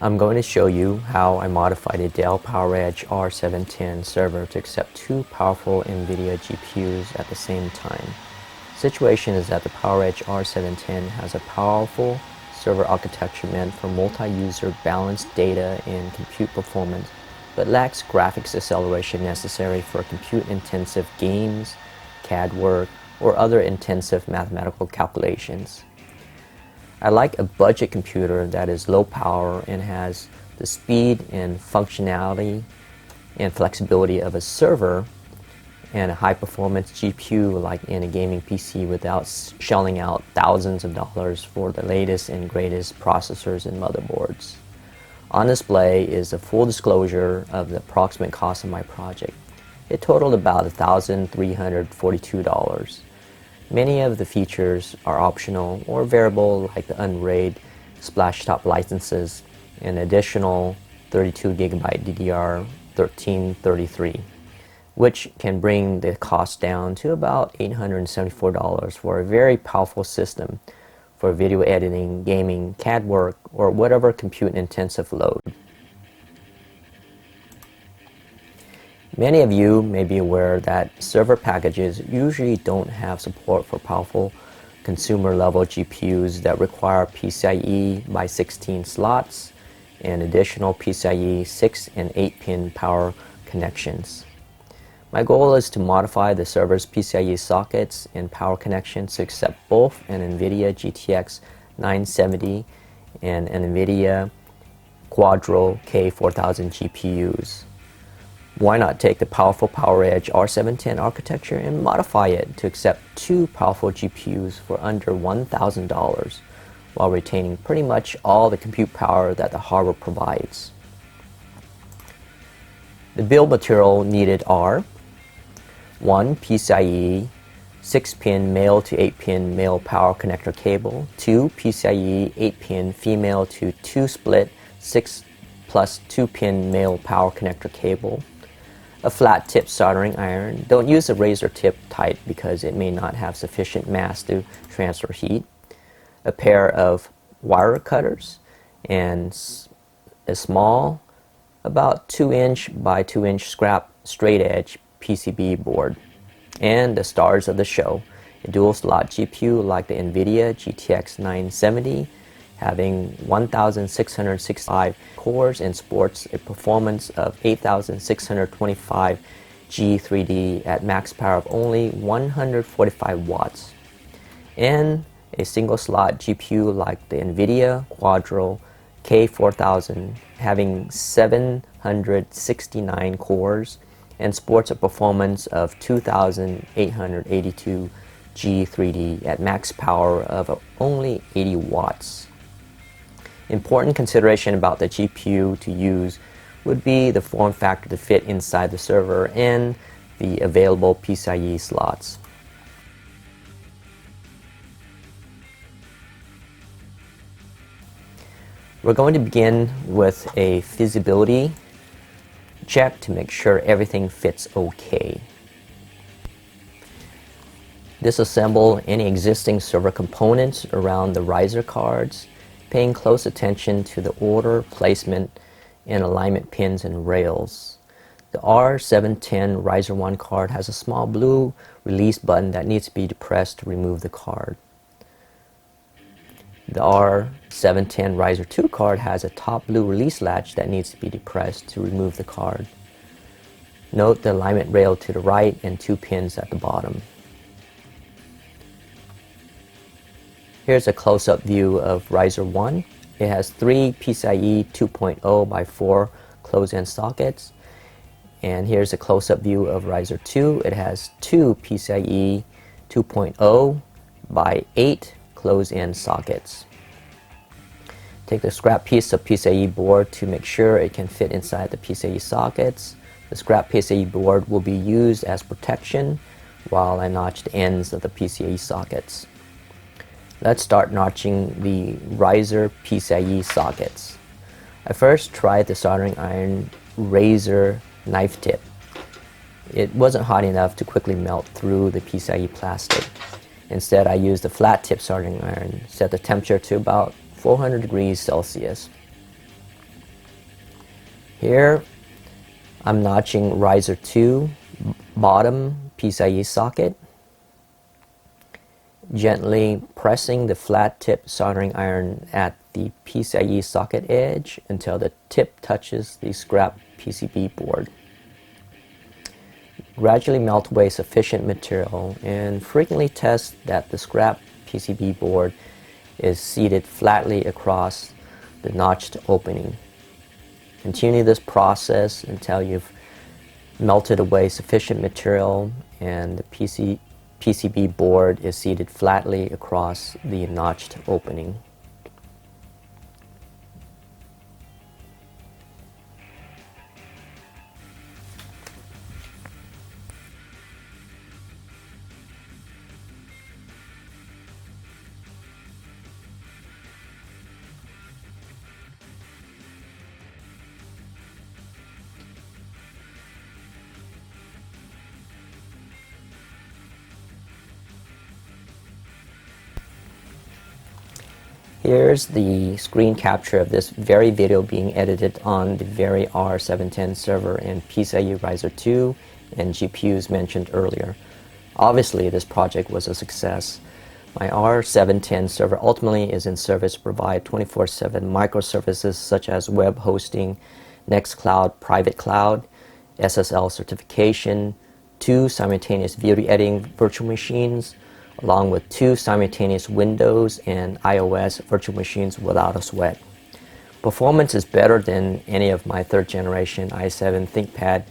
I'm going to show you how I modified a Dell PowerEdge R710 server to accept two powerful nVIDIA GPUs at the same time. The situation is that the PowerEdge R710 has a powerful server architecture meant for multi-user balanced data and compute performance, but lacks graphics acceleration necessary for compute-intensive games, CAD work, or other intensive mathematical calculations. I like a budget computer that is low power and has the speed and functionality and flexibility of a server and a high performance GPU like in a gaming PC without shelling out thousands of dollars for the latest and greatest processors and motherboards. On display is a full disclosure of the approximate cost of my project. It totaled about $1,342. Many of the features are optional or variable, like the unraid splashtop licenses and additional 32GB DDR1333, which can bring the cost down to about $874 for a very powerful system for video editing, gaming, CAD work, or whatever compute-intensive load. Many of you may be aware that server packages usually don't have support for powerful consumer-level GPUs that require PCIe x16 slots and additional PCIe 6 and 8-pin power connections. My goal is to modify the server's PCIe sockets and power connections to accept both an nVIDIA GTX 970 and an nVIDIA Quadro K4000 GPUs. Why not take the powerful PowerEdge R710 architecture and modify it to accept two powerful GPUs for under $1,000 while retaining pretty much all the compute power that the hardware provides? The build material needed are: 1 PCIe 6-pin male to 8-pin male power connector cable, 2 PCIe 8-pin female to 2 split 6 plus 2-pin male power connector cable, a flat tip soldering iron. Don't use a razor tip type because it may not have sufficient mass to transfer heat, a pair of wire cutters, and a small, about 2-inch by 2-inch scrap straight edge PCB board. And the stars of the show, a dual slot GPU like the nVIDIA GTX 970, having 1,665 cores and sports a performance of 8,625 G3D at max power of only 145 watts. And a single slot GPU like the nVIDIA Quadro K4000, having 769 cores and sports a performance of 2,882 G3D at max power of only 80 watts. Important consideration about the GPU to use would be the form factor to fit inside the server and the available PCIe slots. We're going to begin with a feasibility check to make sure everything fits okay. Disassemble any existing server components around the riser cards, paying close attention to the order, placement, and alignment pins and rails. The R710 Riser 1 card has a small blue release button that needs to be depressed to remove the card. The R710 Riser 2 card has a top blue release latch that needs to be depressed to remove the card. Note the alignment rail to the right and 2 pins at the bottom. Here's a close-up view of Riser 1. It has 3 PCIe 2.0 by 4 closed-end sockets. And here's a close-up view of Riser 2. It has 2 PCIe 2.0 by 8 closed-end sockets. Take the scrap piece of PCIe board to make sure it can fit inside the PCIe sockets. The scrap PCIe board will be used as protection while I notch the ends of the PCIe sockets. Let's start notching the riser PCIe sockets. I first tried the soldering iron razor knife tip. It wasn't hot enough to quickly melt through the PCIe plastic. Instead, I used a flat tip soldering iron, set the temperature to about 400 degrees Celsius. Here I'm notching riser 2 bottom PCIe socket, gently pressing the flat tip soldering iron at the PCIe socket edge until the tip touches the scrap PCB board. Gradually melt away sufficient material and frequently test that the scrap PCB board is seated flatly across the notched opening. Continue this process until you've melted away sufficient material and the PCB board is seated flatly across the notched opening. Here's the screen capture of this very video being edited on the very R710 server and PCIe Riser 2 and GPUs mentioned earlier. Obviously, this project was a success. My R710 server ultimately is in service to provide 24/7 microservices such as web hosting, Nextcloud private cloud, SSL certification, 2 simultaneous video editing virtual machines, along with 2 simultaneous Windows and iOS virtual machines without a sweat. Performance is better than any of my 3rd generation i7 ThinkPad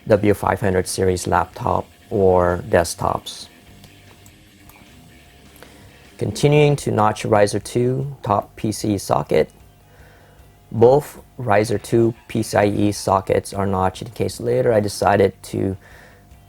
W500 series laptop or desktops. Continuing to notch Riser 2 top PCIe socket. Both Riser 2 PCIe sockets are notched. In case later I decided to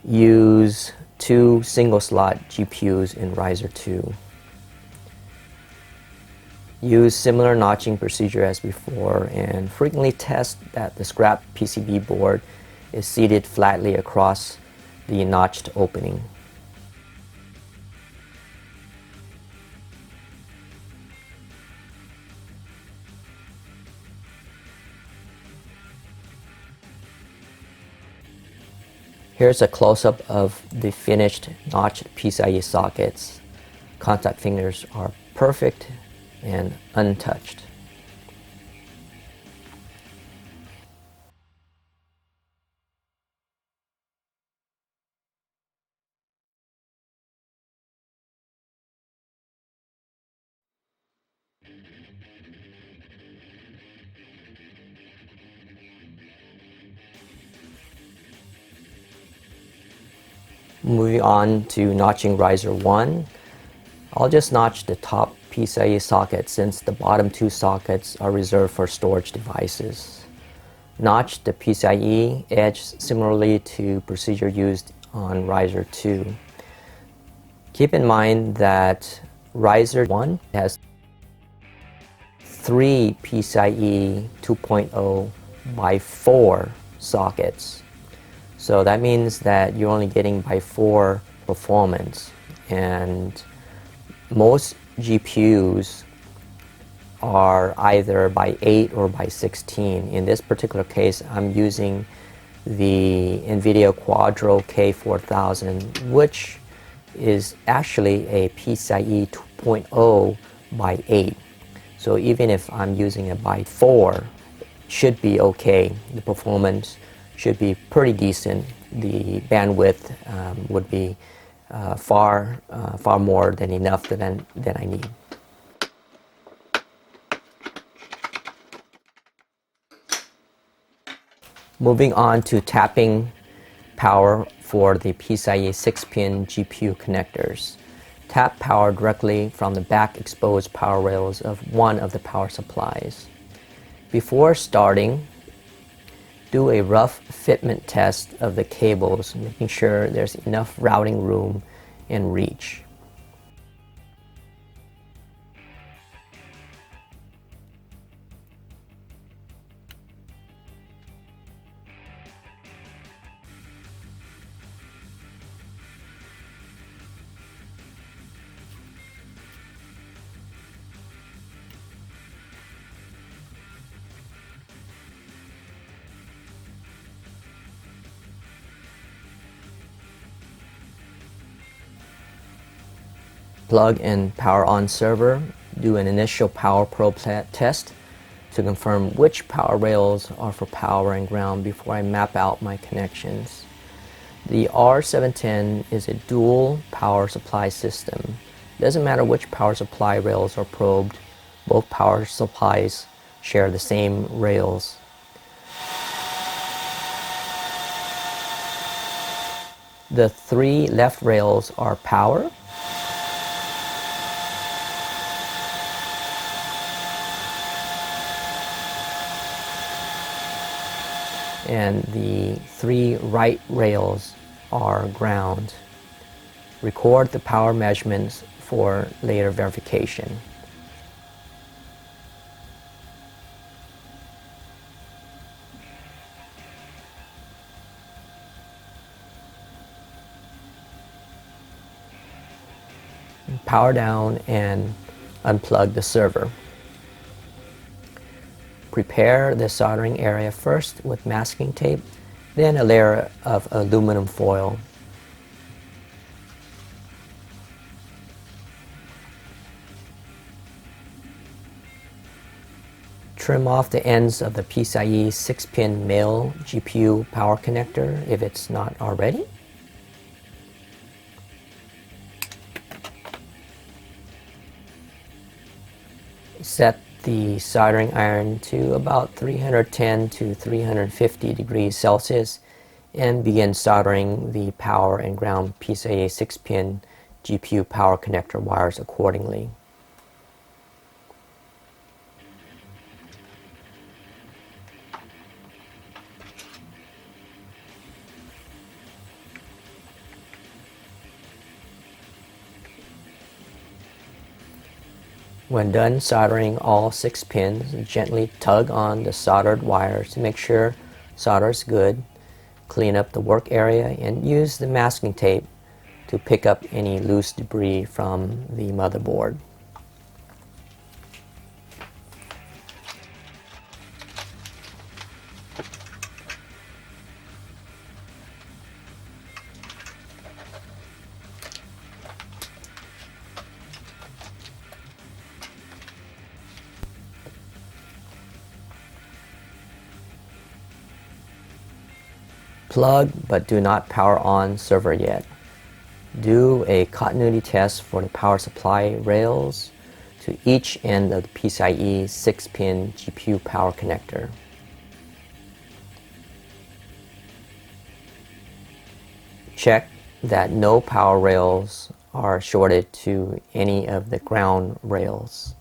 use 2 single-slot GPUs in Riser 2. Use similar notching procedure as before and frequently test that the scrap PCB board is seated flatly across the notched opening. Here's a close-up of the finished notched PCIe sockets. Contact fingers are perfect and untouched. Moving on to notching Riser 1, I'll just notch the top PCIe socket since the bottom 2 sockets are reserved for storage devices. Notch the PCIe edge similarly to procedure used on Riser 2. Keep in mind that Riser 1 has 3 PCIe 2.0 by 4 sockets. So that means that you're only getting by 4 performance, and most GPUs are either by 8 or by 16. In this particular case, I'm using the nVIDIA Quadro K4000, which is actually a PCIe 2.0 by 8. So even if I'm using it by 4, it should be okay. The performance should be pretty decent. The bandwidth would be far more than enough than I need. Moving on to tapping power for the PCIe 6-pin GPU connectors. Tap power directly from the back exposed power rails of one of the power supplies. Before starting, do a rough fitment test of the cables, making sure there's enough routing room and reach. Plug and power on server. Do an initial power probe test to confirm which power rails are for power and ground before I map out my connections. The R710 is a dual power supply system. It doesn't matter which power supply rails are probed, both power supplies share the same rails. The three left rails are power, and the three right rails are ground. Record the power measurements for later verification. Power down and unplug the server. Prepare the soldering area first with masking tape, then a layer of aluminum foil. Trim off the ends of the PCIe 6-pin male GPU power connector if it's not already. Set the soldering iron to about 310 to 350 degrees Celsius and begin soldering the power and ground PCIe 6-pin GPU power connector wires accordingly. When done soldering all 6 pins, gently tug on the soldered wires to make sure solder is good. Clean up the work area and use the masking tape to pick up any loose debris from the motherboard. Plug but do not power on server yet. Do a continuity test for the power supply rails to each end of the PCIe 6-pin GPU power connector. Check that no power rails are shorted to any of the ground rails.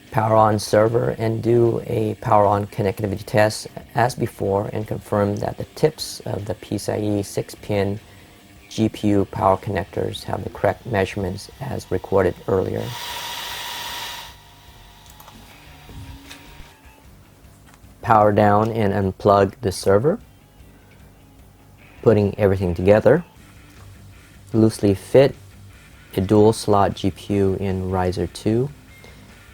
Power on server and do a power on connectivity test as before and confirm that the tips of the PCIe 6-pin GPU power connectors have the correct measurements as recorded earlier. Power down and unplug the server. Putting everything together. Loosely fit a dual slot GPU in riser 2.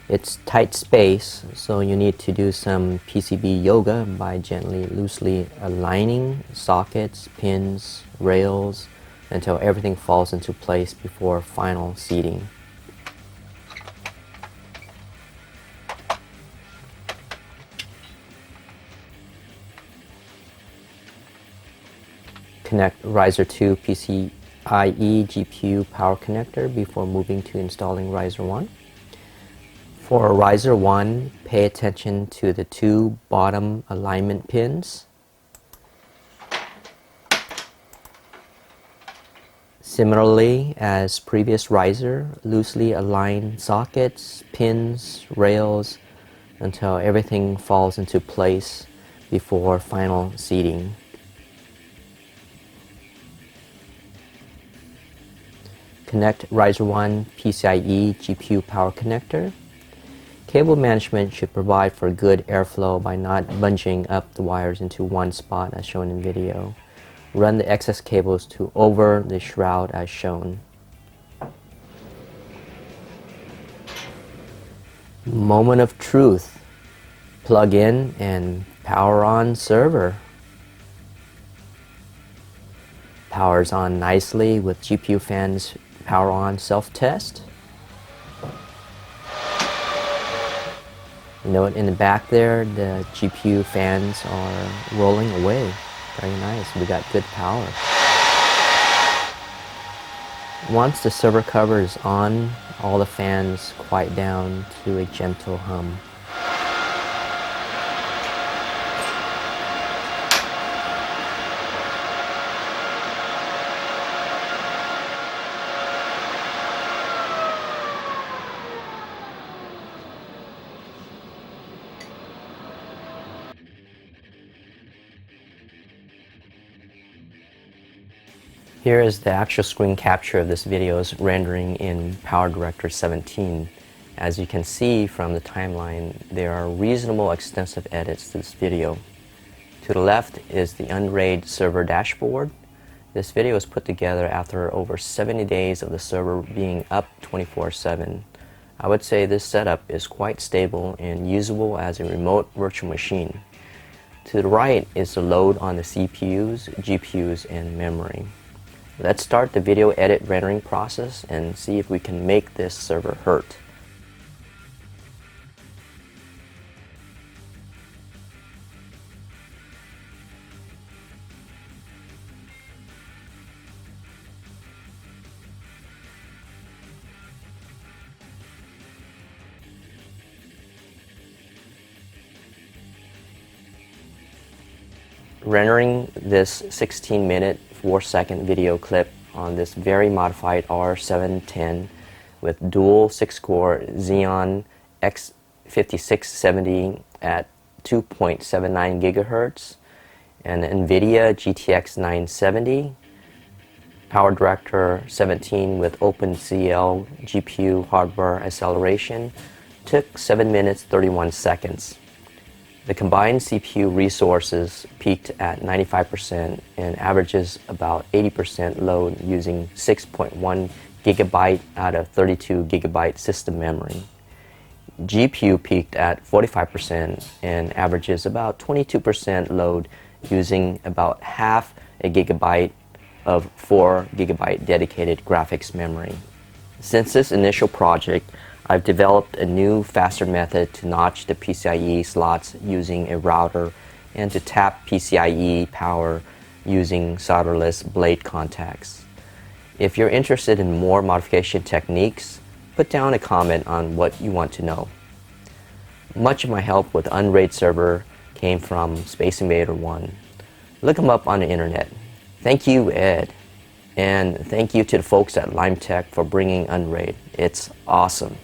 It's tight space, so you need to do some PCB yoga by gently loosely aligning sockets, pins, rails until everything falls into place before final seating. Connect riser 2 PCIe GPU power connector before moving to installing riser 1. For riser 1, pay attention to the 2 bottom alignment pins. Similarly as previous riser, loosely align sockets, pins, rails until everything falls into place before final seating. Connect riser 1 PCIe GPU power connector. Cable management should provide for good airflow by not bunging up the wires into one spot as shown in video. Run the excess cables to over the shroud as shown. Moment of truth. Plug in and power on server. Powers on nicely with GPU fans power on self-test. Note in the back there, the GPU fans are rolling away. Very nice, we got good power. Once the server cover is on, all the fans quiet down to a gentle hum. Here is the actual screen capture of this video's rendering in PowerEdge R710. As you can see from the timeline, there are reasonable extensive edits to this video. To the left is the Unraid server dashboard. This video was put together after over 70 days of the server being up 24/7. I would say this setup is quite stable and usable as a remote virtual machine. To the right is the load on the CPUs, GPUs, and memory. Let's start the video edit rendering process and see if we can make this server hurt. Rendering this 16-minute 4-second video clip on this very modified R710 with dual 6-core Xeon X5660 at 2.79 GHz and nVIDIA GTX 970, PowerEdge R710 with OpenCL GPU hardware acceleration took 7 minutes 31 seconds. The combined CPU resources peaked at 95% and averages about 80% load using 6.1 GB out of 32 GB system memory. GPU peaked at 45% and averages about 22% load using about half a gigabyte of 4 GB dedicated graphics memory. Since this initial project, I've developed a new, faster method to notch the PCIe slots using a router and to tap PCIe power using solderless blade contacts. If you're interested in more modification techniques, put down a comment on what you want to know. Much of my help with Unraid server came from Space Invader 1. Look him up on the internet. Thank you, Ed. And thank you to the folks at LimeTech for bringing Unraid. It's awesome.